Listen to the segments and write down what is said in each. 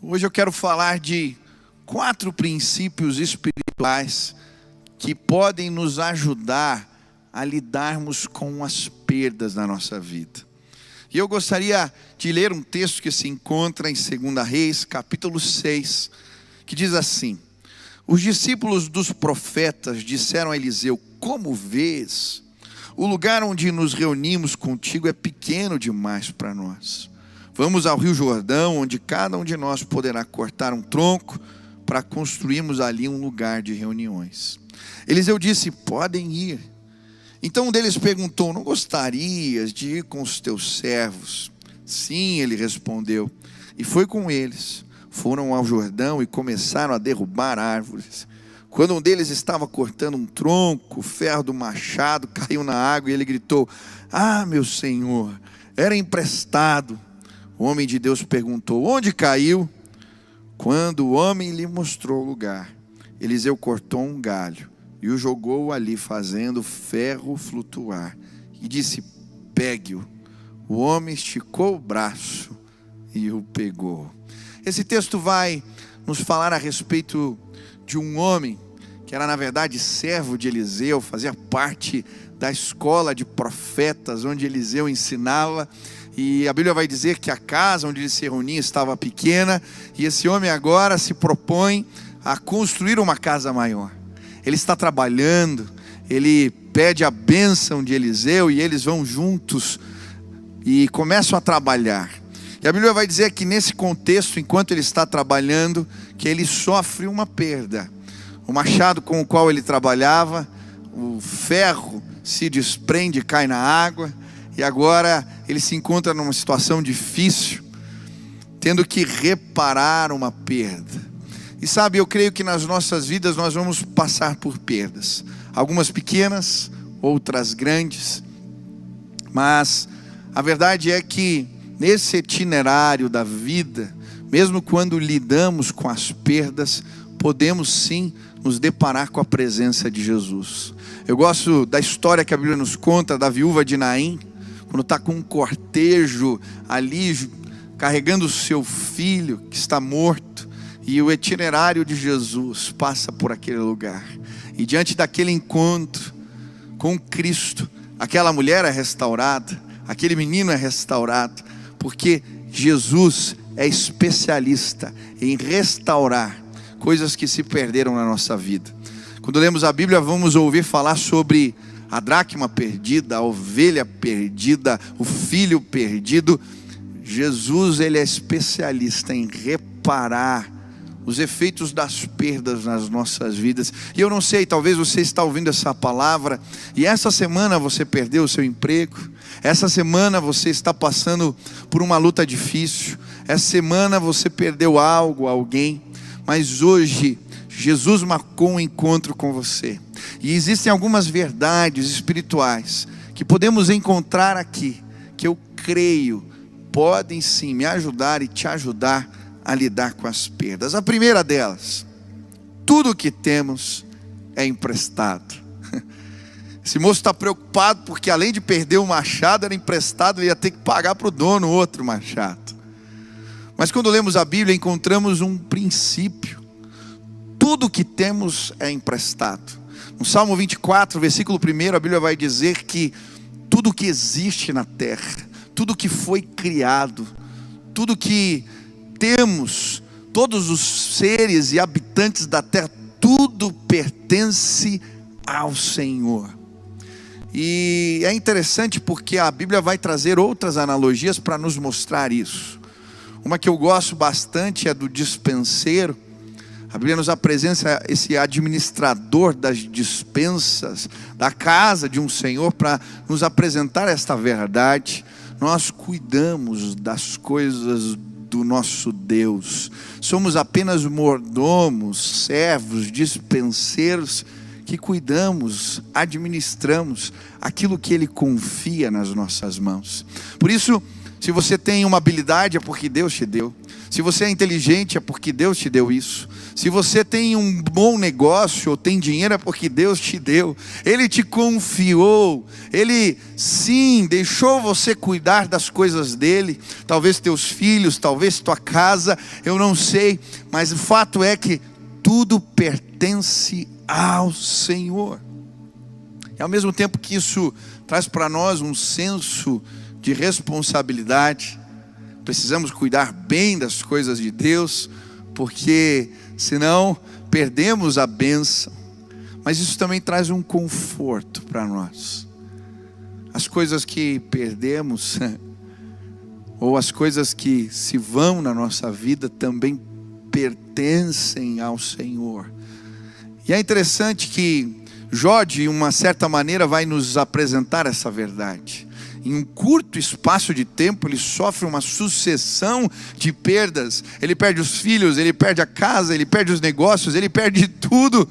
Hoje eu quero falar de 4 princípios espirituais que podem nos ajudar a lidarmos com as perdas na nossa vida. E eu gostaria de ler um texto que se encontra em 2 Reis, capítulo 6, que diz assim: os discípulos dos profetas disseram a Eliseu: como vês, o lugar onde nos reunimos contigo é pequeno demais para nós. Vamos ao rio Jordão, onde cada um de nós poderá cortar um tronco para construirmos ali um lugar de reuniões. Eliseu disse: podem ir. Então um deles perguntou: não gostarias de ir com os teus servos? Sim, ele respondeu, e foi com eles. Foram ao Jordão e começaram a derrubar árvores. Quando um deles estava cortando um tronco, o ferro do machado caiu na água e ele gritou: ah, meu senhor, era emprestado. O homem de Deus perguntou: onde caiu? Quando o homem lhe mostrou o lugar, Eliseu cortou um galho e o jogou ali, fazendo o ferro flutuar, e disse: pegue-o. O homem esticou o braço e o pegou. Esse texto vai nos falar a respeito de um homem que era na verdade servo de Eliseu, fazia parte da escola de profetas onde Eliseu ensinava. E a Bíblia vai dizer que a casa onde ele se reunia estava pequena, e esse homem agora se propõe a construir uma casa maior. Ele está trabalhando, ele pede a bênção de Eliseu e eles vão juntos e começam a trabalhar. E a Bíblia vai dizer que nesse contexto, enquanto ele está trabalhando, que ele sofre uma perda. O machado com o qual ele trabalhava, o ferro se desprende e cai na água. E agora ele se encontra numa situação difícil, tendo que reparar uma perda. E sabe, eu creio que nas nossas vidas nós vamos passar por perdas. Algumas pequenas, outras grandes. Mas a verdade é que nesse itinerário da vida, mesmo quando lidamos com as perdas, podemos sim nos deparar com a presença de Jesus. Eu gosto da história que a Bíblia nos conta da viúva de Naim, quando está com um cortejo ali, carregando o seu filho que está morto, e o itinerário de Jesus passa por aquele lugar, e diante daquele encontro com Cristo, aquela mulher é restaurada, aquele menino é restaurado, porque Jesus é especialista em restaurar coisas que se perderam na nossa vida. Quando lemos a Bíblia, vamos ouvir falar sobre a dracma perdida, a ovelha perdida, o filho perdido. Jesus, ele é especialista em reparar os efeitos das perdas nas nossas vidas. E eu não sei, talvez você está ouvindo essa palavra e essa semana você perdeu o seu emprego, essa semana você está passando por uma luta difícil, essa semana você perdeu algo, alguém, mas hoje Jesus marcou um encontro com você. E existem algumas verdades espirituais que podemos encontrar aqui, que eu creio podem sim me ajudar e te ajudar a lidar com as perdas. A primeira delas: tudo que temos é emprestado. Esse moço está preocupado porque além de perder o machado, era emprestado, ele ia ter que pagar para o dono outro machado. Mas quando lemos a Bíblia, encontramos um princípio: tudo que temos é emprestado. No Salmo 24, versículo 1, a Bíblia vai dizer que tudo que existe na terra, tudo que foi criado, tudo que temos, todos os seres e habitantes da terra, tudo pertence ao Senhor. E é interessante porque a Bíblia vai trazer outras analogias para nos mostrar isso. Uma que eu gosto bastante é do dispenseiro. A Bíblia nos apresenta esse administrador das dispensas da casa de um Senhor para nos apresentar esta verdade. Nós cuidamos das coisas do nosso Deus. Somos apenas mordomos, servos, dispenseiros que cuidamos, administramos aquilo que Ele confia nas nossas mãos. Por isso, se você tem uma habilidade é porque Deus te deu. Se você é inteligente é porque Deus te deu isso. Se você tem um bom negócio ou tem dinheiro, é porque Deus te deu. Ele te confiou. Ele, sim, deixou você cuidar das coisas dele. Talvez teus filhos, talvez tua casa, eu não sei. Mas o fato é que tudo pertence ao Senhor. E ao mesmo tempo que isso traz para nós um senso de responsabilidade, precisamos cuidar bem das coisas de Deus, porque senão perdemos a bênção. Mas isso também traz um conforto para nós. As coisas que perdemos, ou as coisas que se vão na nossa vida, também pertencem ao Senhor. E é interessante que Jó, de uma certa maneira, vai nos apresentar essa verdade. Em um curto espaço de tempo, ele sofre uma sucessão de perdas. Ele perde os filhos, ele perde a casa, ele perde os negócios, ele perde tudo.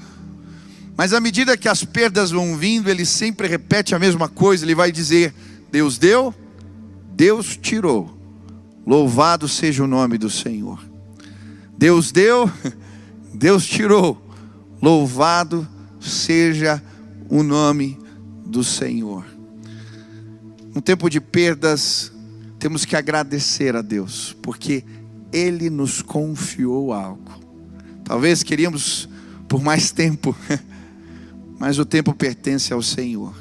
Mas à medida que as perdas vão vindo, ele sempre repete a mesma coisa. Ele vai dizer: Deus deu, Deus tirou. Louvado seja o nome do Senhor. Deus deu, Deus tirou. Louvado seja o nome do Senhor. No tempo de perdas, temos que agradecer a Deus, porque Ele nos confiou algo. Talvez queríamos por mais tempo, mas o tempo pertence ao Senhor.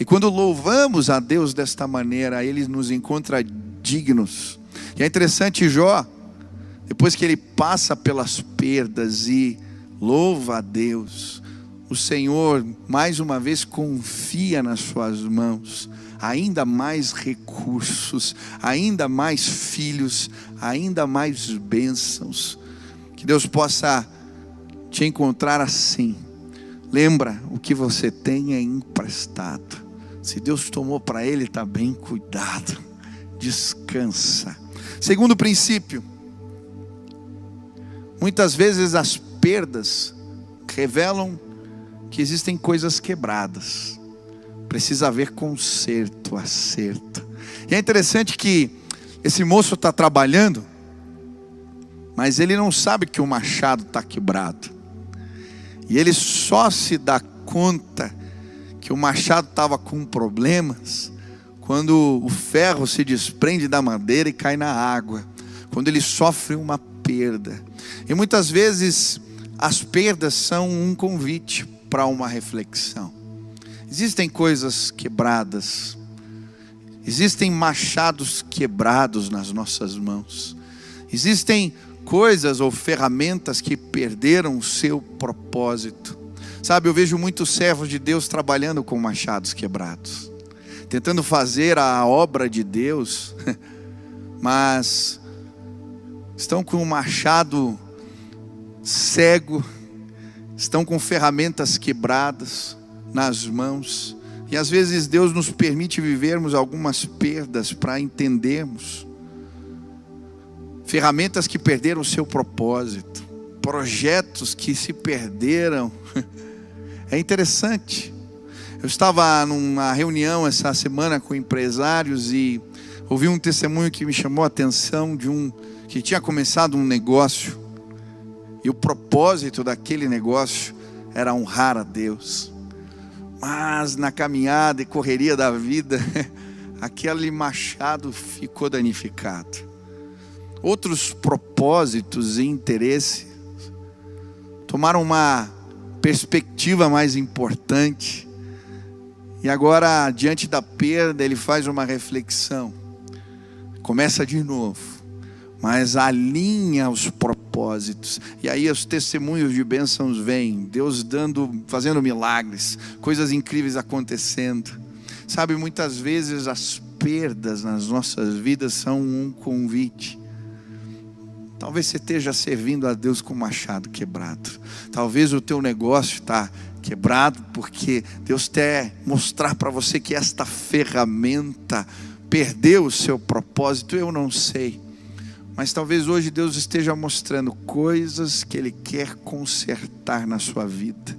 E quando louvamos a Deus desta maneira, Ele nos encontra dignos. E é interessante, Jó, depois que ele passa pelas perdas e louva a Deus, o Senhor mais uma vez confia nas suas mãos ainda mais recursos, ainda mais filhos, ainda mais bênçãos. Que Deus possa te encontrar assim. Lembra, o que você tem é emprestado. Se Deus tomou para Ele, está bem cuidado. Descansa. Segundo princípio, muitas vezes as perdas revelam que existem coisas quebradas. Precisa haver conserto, acerto. E é interessante que esse moço está trabalhando, mas ele não sabe que o machado está quebrado. E ele só se dá conta que o machado estava com problemas quando o ferro se desprende da madeira e cai na água, quando ele sofre uma perda. E muitas vezes as perdas são um convite para uma reflexão. Existem coisas quebradas, existem machados quebrados nas nossas mãos, existem coisas ou ferramentas que perderam o seu propósito. Sabe, eu vejo muitos servos de Deus trabalhando com machados quebrados, tentando fazer a obra de Deus, mas estão com o machado cego, estão com ferramentas quebradas nas mãos. E às vezes Deus nos permite vivermos algumas perdas para entendermos ferramentas que perderam o seu propósito, projetos que se perderam. É interessante. Eu estava numa reunião essa semana com empresários e ouvi um testemunho que me chamou a atenção, de um que tinha começado um negócio e o propósito daquele negócio era honrar a Deus. Mas na caminhada e correria da vida, aquele machado ficou danificado. Outros propósitos e interesses tomaram uma perspectiva mais importante. E agora, diante da perda, ele faz uma reflexão. Começa de novo, mas alinha os propósitos. E aí os testemunhos de bênçãos vêm, Deus fazendo milagres, coisas incríveis acontecendo. Sabe, muitas vezes as perdas nas nossas vidas são um convite. Talvez você esteja servindo a Deus com o machado quebrado. Talvez o teu negócio está quebrado porque Deus quer mostrar para você que esta ferramenta perdeu o seu propósito. Eu não sei, mas talvez hoje Deus esteja mostrando coisas que Ele quer consertar na sua vida.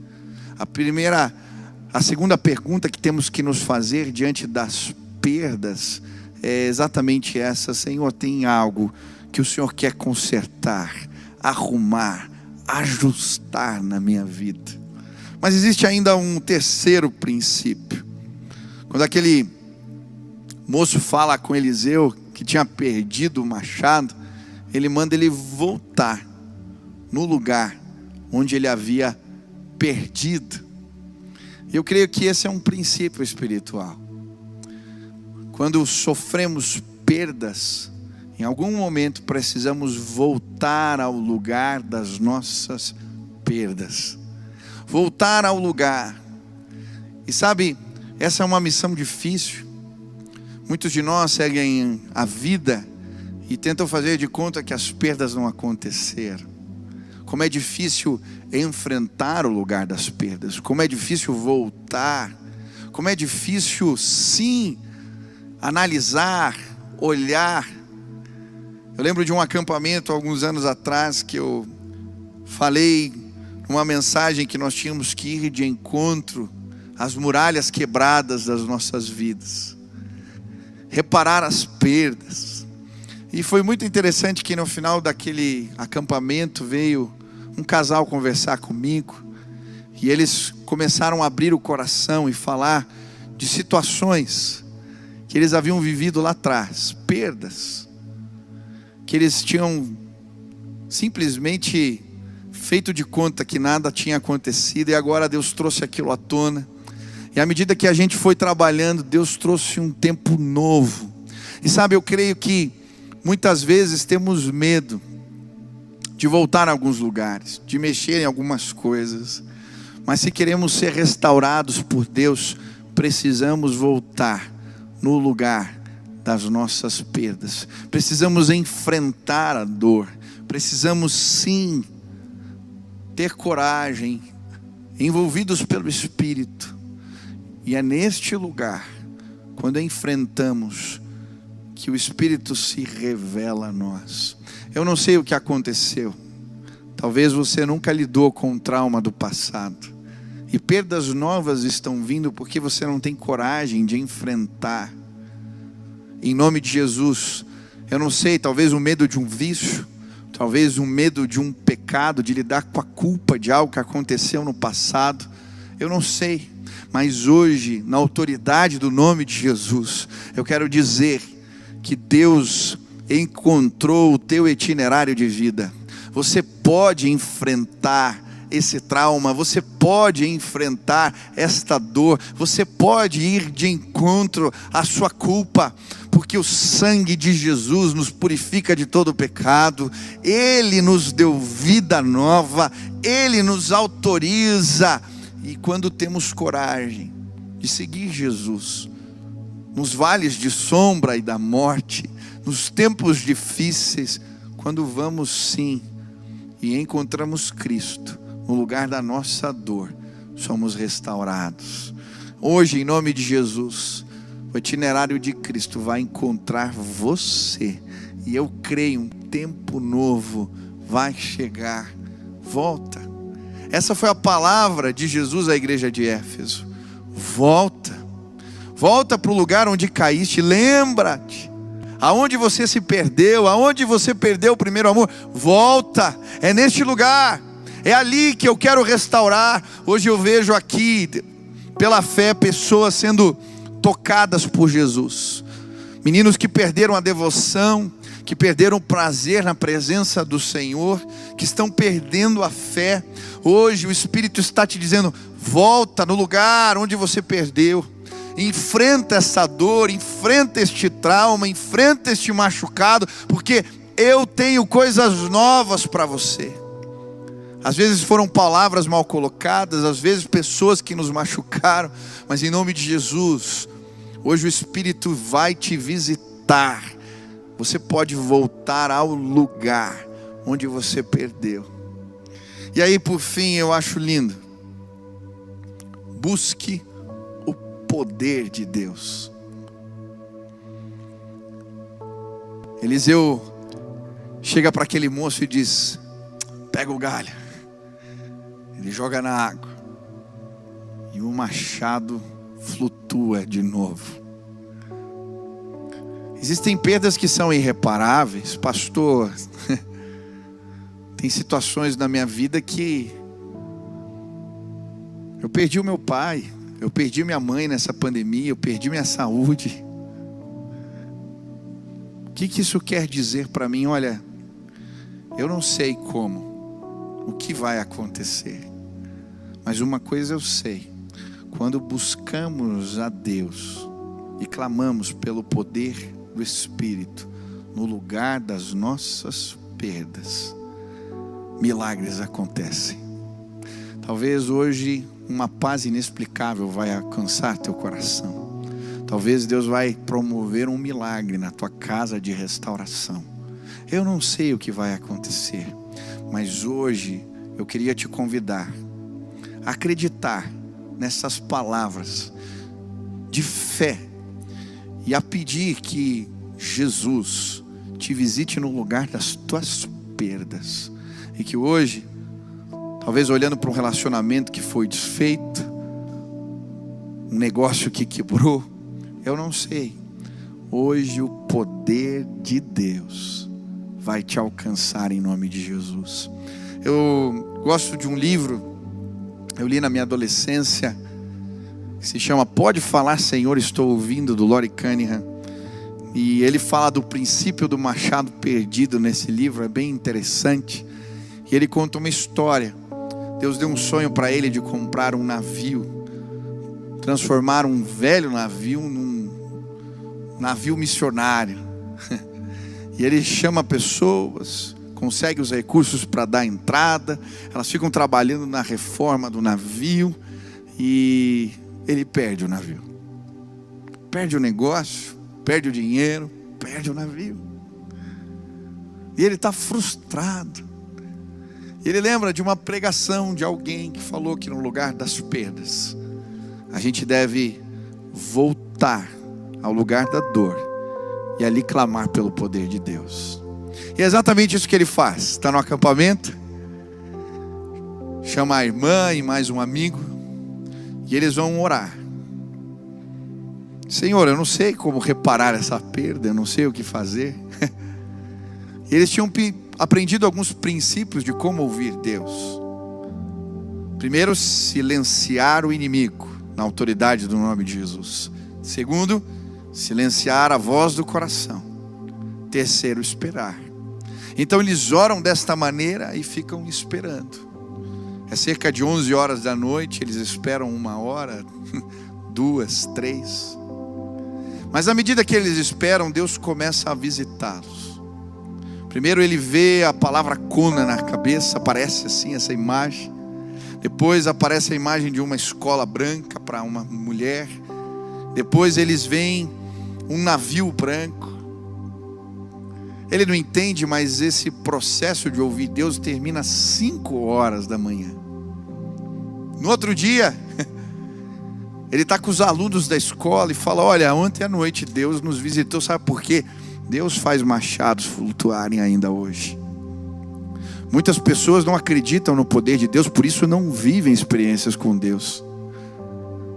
A segunda pergunta que temos que nos fazer diante das perdas é exatamente essa: Senhor, tem algo que o Senhor quer consertar, arrumar, ajustar na minha vida. Mas existe ainda um terceiro princípio. Quando aquele moço fala com Eliseu que tinha perdido o machado, ele manda ele voltar no lugar onde ele havia perdido. Eu creio que esse é um princípio espiritual. Quando sofremos perdas, em algum momento precisamos voltar ao lugar das nossas perdas. Voltar ao lugar. E sabe, essa é uma missão difícil. Muitos de nós seguem a vida e tentam fazer de conta que as perdas não aconteceram. Como é difícil enfrentar o lugar das perdas. Como é difícil voltar. Como é difícil, sim, analisar, olhar. Eu lembro de um acampamento alguns anos atrás que eu falei uma mensagem que nós tínhamos que ir de encontro às muralhas quebradas das nossas vidas, reparar as perdas. E foi muito interessante que no final daquele acampamento veio um casal conversar comigo, e eles começaram a abrir o coração e falar de situações que eles haviam vivido lá atrás, perdas, que eles tinham simplesmente feito de conta que nada tinha acontecido, e agora Deus trouxe aquilo à tona. E à medida que a gente foi trabalhando, Deus trouxe um tempo novo. E sabe, eu creio que muitas vezes temos medo de voltar a alguns lugares, de mexer em algumas coisas. Mas se queremos ser restaurados por Deus, precisamos voltar no lugar das nossas perdas. Precisamos enfrentar a dor. Precisamos sim ter coragem, envolvidos pelo Espírito. E é neste lugar, quando enfrentamos, que o Espírito se revela a nós. Eu não sei o que aconteceu. Talvez você nunca lidou com o trauma do passado. E perdas novas estão vindo porque você não tem coragem de enfrentar. Em nome de Jesus, eu não sei, talvez o medo de um vício, talvez o medo de um pecado, de lidar com a culpa de algo que aconteceu no passado. Eu não sei, mas hoje, na autoridade do nome de Jesus, eu quero dizer que Deus encontrou o teu itinerário de vida. Você pode enfrentar esse trauma, você pode enfrentar esta dor, você pode ir de encontro à sua culpa, porque o sangue de Jesus nos purifica de todo pecado. Ele nos deu vida nova, Ele nos autoriza. E quando temos coragem de seguir Jesus, nos vales de sombra e da morte, nos tempos difíceis, quando vamos sim e encontramos Cristo no lugar da nossa dor, somos restaurados. Hoje, em nome de Jesus, o itinerário de Cristo vai encontrar você, e eu creio, um tempo novo vai chegar. Volta. Essa foi a palavra de Jesus à igreja de Éfeso. Volta. Volta para o lugar onde caíste. Lembra-te aonde você se perdeu, aonde você perdeu o primeiro amor. Volta. É neste lugar, é ali que eu quero restaurar. Hoje eu vejo aqui, pela fé, pessoas sendo tocadas por Jesus. Meninos que perderam a devoção, que perderam o prazer na presença do Senhor, que estão perdendo a fé. Hoje o Espírito está te dizendo: volta no lugar onde você perdeu. Enfrenta essa dor, enfrenta este trauma, enfrenta este machucado, porque eu tenho coisas novas para você. Às vezes foram palavras mal colocadas, às vezes pessoas que nos machucaram, mas em nome de Jesus, hoje o Espírito vai te visitar. Você pode voltar ao lugar onde você perdeu. E aí, por fim, eu acho lindo: busque o poder de Deus. Eliseu chega para aquele moço e diz: pega o galho. Ele joga na água e o machado flutua de novo. Existem perdas que são irreparáveis, pastor. Tem situações na minha vida que eu perdi o meu pai, eu perdi minha mãe nessa pandemia, eu perdi minha saúde. O que isso quer dizer para mim? Olha, eu não sei como, o que vai acontecer, mas uma coisa eu sei: quando buscamos a Deus e clamamos pelo poder do Espírito no lugar das nossas perdas, milagres acontecem. Talvez hoje uma paz inexplicável vai alcançar teu coração. Talvez Deus vai promover um milagre na tua casa de restauração. Eu não sei o que vai acontecer, mas hoje eu queria te convidar a acreditar nessas palavras de fé e a pedir que Jesus te visite no lugar das tuas perdas. E que hoje, talvez olhando para um relacionamento que foi desfeito, um negócio que quebrou, eu não sei, hoje o poder de Deus vai te alcançar em nome de Jesus. Eu gosto de um livro, eu li na minha adolescência, que se chama Pode Falar Senhor, Estou Ouvindo, do Lori Cunningham. E ele fala do princípio do machado perdido nesse livro, é bem interessante. E ele conta uma história. Deus deu um sonho para ele de comprar um navio, transformar um velho navio num navio missionário. E ele chama pessoas, consegue os recursos para dar entrada, elas ficam trabalhando na reforma do navio e ele perde o navio. Perde o negócio, perde o dinheiro, perde o navio. E ele está frustrado. Ele lembra de uma pregação de alguém que falou que no lugar das perdas, a gente deve voltar ao lugar da dor e ali clamar pelo poder de Deus. E é exatamente isso que ele faz. Está no acampamento, chama a irmã e mais um amigo, e eles vão orar. Senhor, eu não sei como reparar essa perda, eu não sei o que fazer. E eles tinham aprendido alguns princípios de como ouvir Deus. Primeiro, silenciar o inimigo na autoridade do nome de Jesus. Segundo, silenciar a voz do coração. Terceiro, esperar. Então eles oram desta maneira e ficam esperando. É cerca de 11 horas da noite, eles esperam 1 hora, 2, 3. Mas à medida que eles esperam, Deus começa a visitá-los. Primeiro ele vê a palavra cona na cabeça, aparece assim essa imagem. Depois aparece a imagem de uma escola branca para uma mulher. Depois eles veem um navio branco. Ele não entende, mas esse processo de ouvir Deus termina às 5 horas da manhã. No outro dia, ele está com os alunos da escola e fala: olha, ontem à noite Deus nos visitou. Sabe por quê? Deus faz machados flutuarem ainda hoje. Muitas pessoas não acreditam no poder de Deus, por isso não vivem experiências com Deus.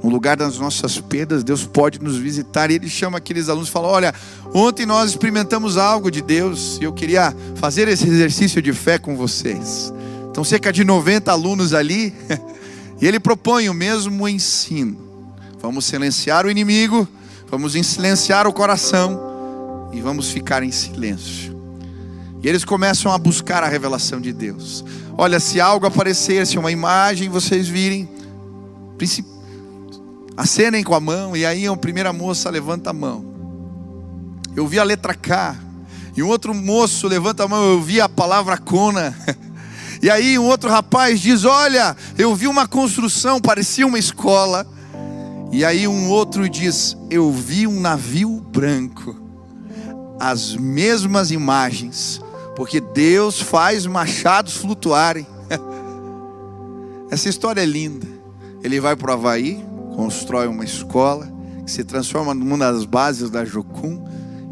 No lugar das nossas perdas, Deus pode nos visitar. E ele chama aqueles alunos e fala: olha, ontem nós experimentamos algo de Deus e eu queria fazer esse exercício de fé com vocês. Então cerca de 90 alunos ali. E ele propõe o mesmo ensino. Vamos silenciar o inimigo, vamos silenciar o coração e vamos ficar em silêncio. E eles começam a buscar a revelação de Deus. Olha, se algo aparecer, se uma imagem vocês virem, acenem com a mão. E aí a primeira moça levanta a mão. Eu vi a letra K. E um outro moço levanta a mão. Eu vi a palavra Cona. E aí um outro rapaz diz: olha, eu vi uma construção, parecia uma escola. E aí um outro diz: eu vi um navio branco. As mesmas imagens, porque Deus faz machados flutuarem. Essa história é linda. Ele vai para o Havaí, constrói uma escola que se transforma numa das bases da Jocum,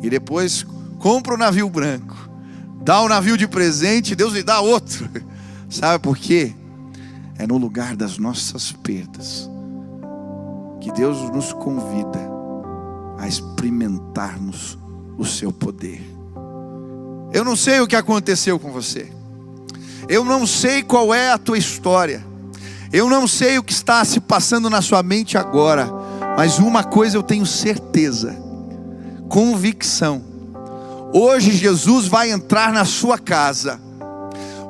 e depois compra o navio branco, dá o navio de presente, Deus lhe dá outro. Sabe por quê? É no lugar das nossas perdas que Deus nos convida a experimentarmos o seu poder. Eu não sei o que aconteceu com você. Eu não sei qual é a tua história, eu não sei o que está se passando na sua mente agora, mas uma coisa eu tenho certeza, convicção: hoje Jesus vai entrar na sua casa.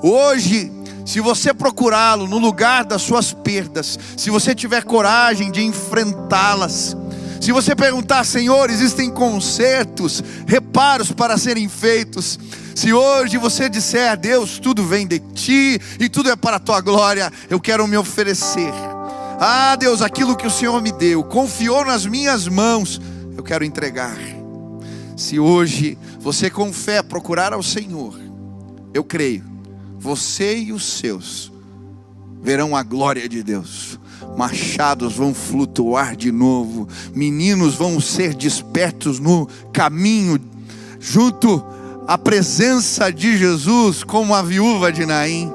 Hoje, se você procurá-lo no lugar das suas perdas, se você tiver coragem de enfrentá-las, se você perguntar: Senhor, existem consertos, reparos para serem feitos. Se hoje você disser: Deus, tudo vem de Ti e tudo é para a Tua glória, eu quero me oferecer. Ah, Deus, aquilo que o Senhor me deu, confiou nas minhas mãos, eu quero entregar. Se hoje você com fé procurar ao Senhor, eu creio, você e os seus verão a glória de Deus. Machados vão flutuar de novo, meninos vão ser despertos no caminho, junto à presença de Jesus, como a viúva de Naim.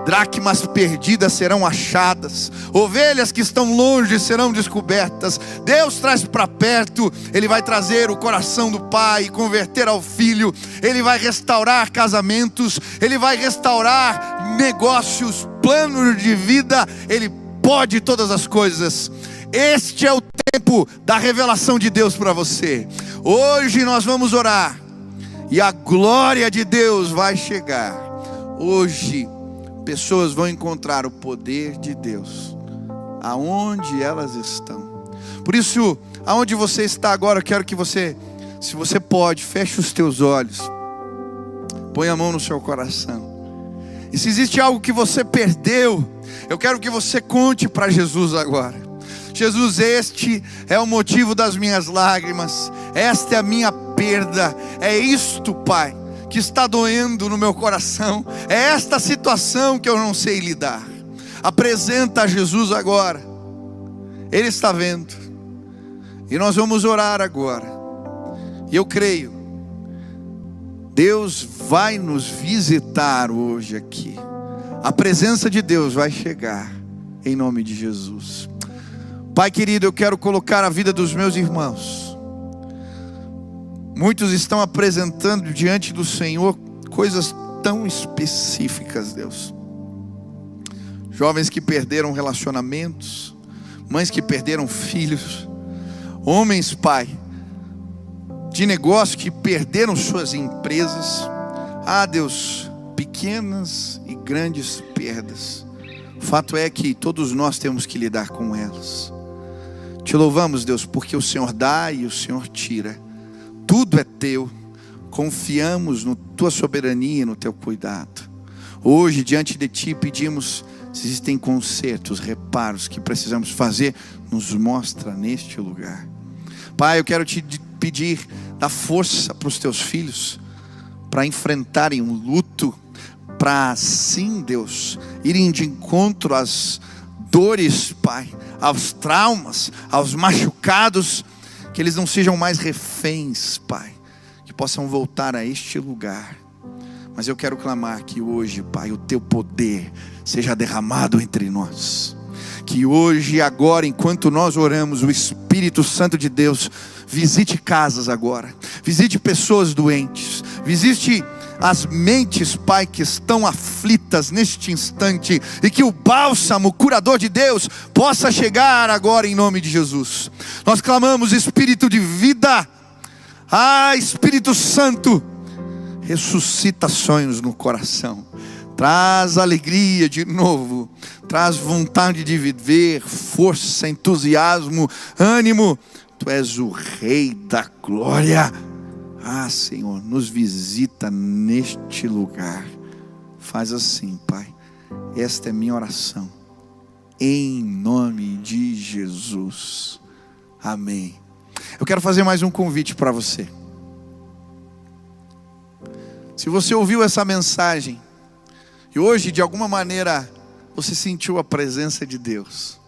Dracmas perdidas serão achadas, ovelhas que estão longe serão descobertas. Deus traz para perto, Ele vai trazer o coração do pai, converter ao filho. Ele vai restaurar casamentos, Ele vai restaurar negócios, planos de vida. Ele pode todas as coisas. Este é o tempo da revelação de Deus para você. Hoje nós vamos orar e a glória de Deus vai chegar. Hoje pessoas vão encontrar o poder de Deus aonde elas estão. Por isso, aonde você está agora, eu quero que você, se você pode, feche os teus olhos, põe a mão no seu coração. E se existe algo que você perdeu, eu quero que você conte para Jesus agora. Jesus, este é o motivo das minhas lágrimas, esta é a minha perda, é isto, Pai, que está doendo no meu coração, é esta situação que eu não sei lidar. Apresenta a Jesus agora, Ele está vendo, e nós vamos orar agora. E eu creio, Deus vai nos visitar hoje aqui, a presença de Deus vai chegar, em nome de Jesus. Pai querido, eu quero colocar a vida dos meus irmãos. Muitos estão apresentando diante do Senhor coisas tão específicas, Deus. Jovens que perderam relacionamentos, mães que perderam filhos, homens, Pai, de negócio que perderam suas empresas. Deus, pequenas e grandes perdas. O fato é que todos nós temos que lidar com elas. Te louvamos, Deus, porque o Senhor dá e o Senhor tira. Tudo é Teu, confiamos na Tua soberania e no Teu cuidado. Hoje, diante de Ti, pedimos, se existem consertos, reparos que precisamos fazer, nos mostra neste lugar. Pai, eu quero Te pedir, dá força para os Teus filhos, para enfrentarem um luto, para sim, Deus, irem de encontro às dores, Pai, aos traumas, aos machucados, que eles não sejam mais reféns, Pai, que possam voltar a este lugar. Mas eu quero clamar que hoje, Pai, o Teu poder seja derramado entre nós. Que hoje e agora, enquanto nós oramos, o Espírito Santo de Deus visite casas agora, visite pessoas doentes, visite as mentes, Pai, que estão aflitas neste instante, e que o bálsamo curador de Deus possa chegar agora em nome de Jesus. Nós clamamos, Espírito de vida, Espírito Santo, ressuscita sonhos no coração, traz alegria de novo, traz vontade de viver, força, entusiasmo, ânimo. Tu és o Rei da glória. Senhor, nos visita neste lugar. Faz assim, Pai. Esta é minha oração, em nome de Jesus. Amém. Eu quero fazer mais um convite para você. Se você ouviu essa mensagem e hoje de alguma maneira você sentiu a presença de Deus,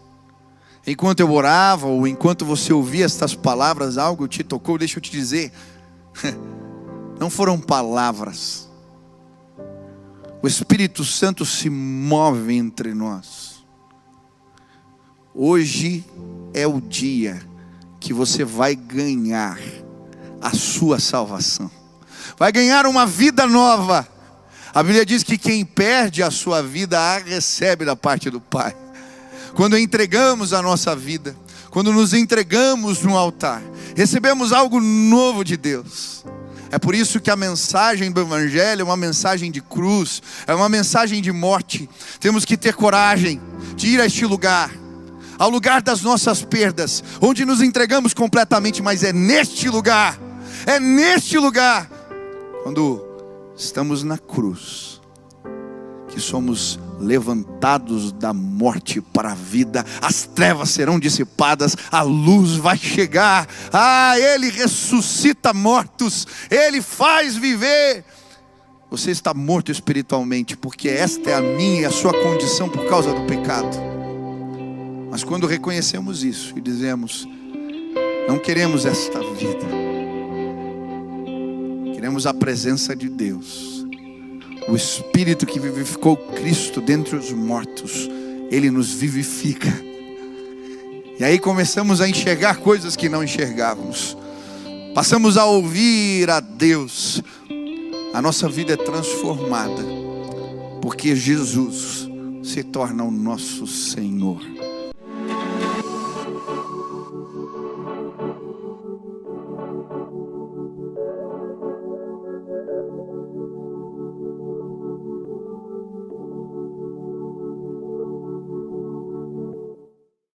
enquanto eu orava ou enquanto você ouvia estas palavras, algo te tocou, deixa eu te dizer, não foram palavras. O Espírito Santo se move entre nós. Hoje é o dia que você vai ganhar a sua salvação, vai ganhar uma vida nova. A Bíblia diz que quem perde a sua vida a recebe da parte do Pai. Quando entregamos a nossa vida, quando nos entregamos no altar, recebemos algo novo de Deus. É por isso que a mensagem do Evangelho é uma mensagem de cruz, é uma mensagem de morte. Temos que ter coragem de ir a este lugar, ao lugar das nossas perdas, onde nos entregamos completamente, mas é neste lugar, quando estamos na cruz, que somos levantados da morte para a vida. As trevas serão dissipadas, a luz vai chegar. Ele ressuscita mortos, Ele faz viver. Você está morto espiritualmente, porque esta é a minha e a sua condição por causa do pecado. Mas quando reconhecemos isso e dizemos: não queremos esta vida, queremos a presença de Deus, o Espírito que vivificou Cristo dentre os mortos, Ele nos vivifica. E aí começamos a enxergar coisas que não enxergávamos, passamos a ouvir a Deus. A nossa vida é transformada, porque Jesus se torna o nosso Senhor.